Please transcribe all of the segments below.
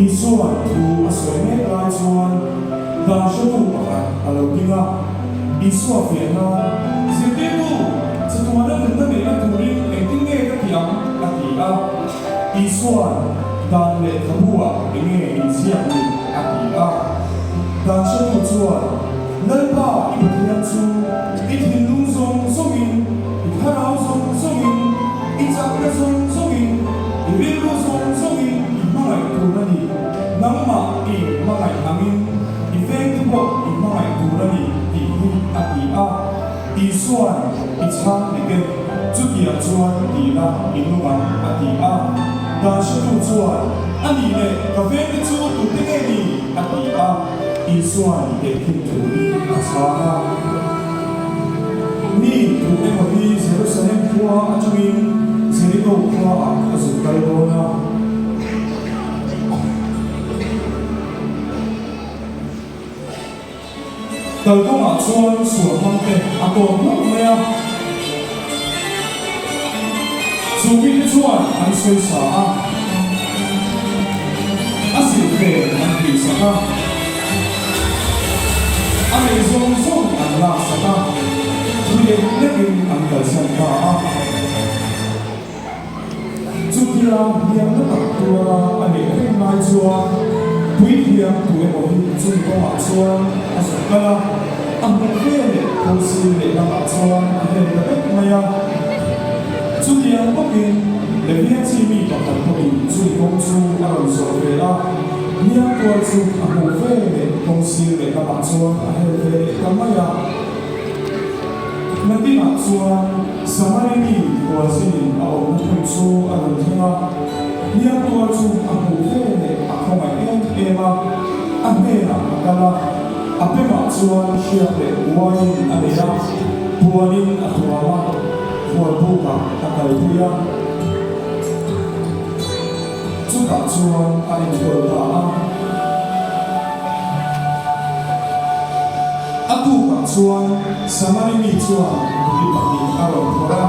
i suan thu a soi mek lai chuan dan shabu pakhat alo dinga i suwa fe na zirte tu chatuana nanda me na turin engting nge ka tiam a ti a i suan dan le thabua enge in siam ni a ti a dan shabu chuan nalpa i pathian chu i thin lung zong zongin i tharau zong zongin i chakna zong zongin i rilu zong zongin i mangai turani nangma i mangai hangin i feng po i mangai turani i hu a ti a i suan i chang ni ke chu kia chuan ti la i nuan a ti a dan shabu chuan ani le ka feng chu tu te nge ni a ti a i suan i te kin tu a chana ni tu te mo hi Jerusalem tua a changin Jericho tua a zu kal bona dal ko ma chuan suwa mang te a to mu mea chu mi chuan an sei sa a si ve an ti sa ka a me zong zong an la sa ka tu ye ne bin an kal san ka a chu kira hiam na tak tua a ne ring mai chuan pui hiam tu e mo hi chu ko ma chuan a sa ka a mo ve le ko si le na ma chuan a he le pek maya chu hiam ko kin le hiam chi mi pa ka ko in chu ko chu a ron so ve la hiam ko chu a mo ve le ko si le na ma chuan a he le ka maya na ti ma chuan samari ni ko sin a o na chu a ron thinga hiam ko chu a mo ve le a ko mai ema a me na ka la a pe ma chuan shia le wai a le ya puanin a thuama huan bu ka ta kai thuya chu ka chuan a in ko ta a tu ka chuan samari ni chuan ni pa ni a ro thora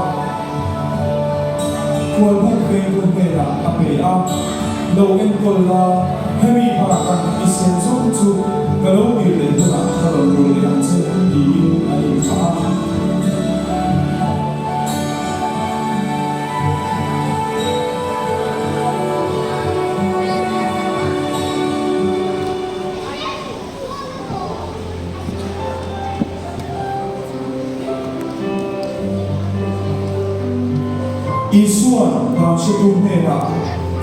huan bu ke bu ke la a pe a lo en ko la hemi pa ka isen zo chu ka lo ni le ta ka lo ni le an che ni a ni fa i suan ka she tu me na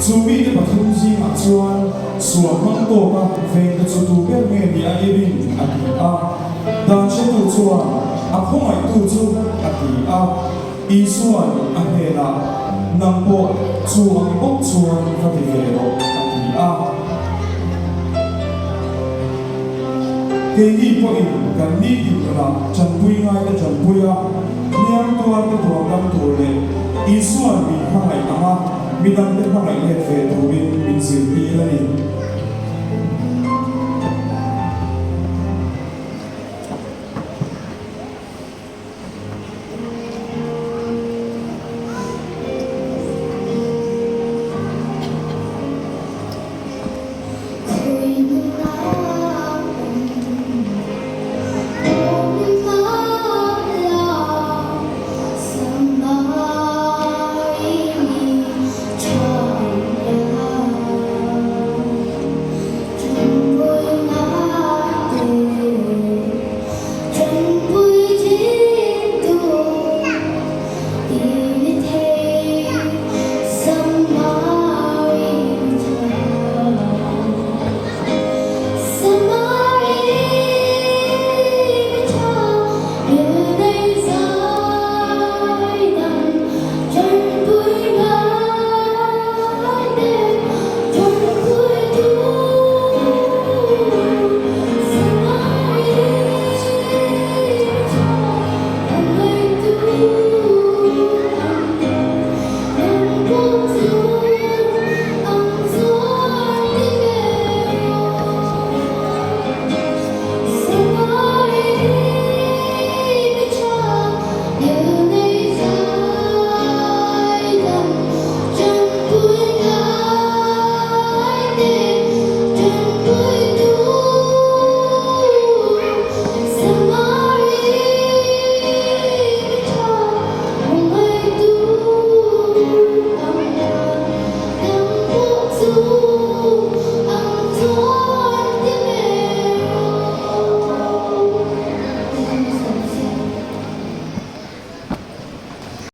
chu mi de pathum ji ma chuan suan mang to ka ve ta chu tu be me ni a irin a ti a dan she tu chuan a khomai tu chu a ti a i suan a he na nang po chu ang bok chuan ka ti ve ro a ti a ke hi po in kan ni ti na chan pui ngai ta chan pui a niam tua ta tua kam tu le i suan mi hangai ama mi dang te hangai le fe tu bin min sil pi la ni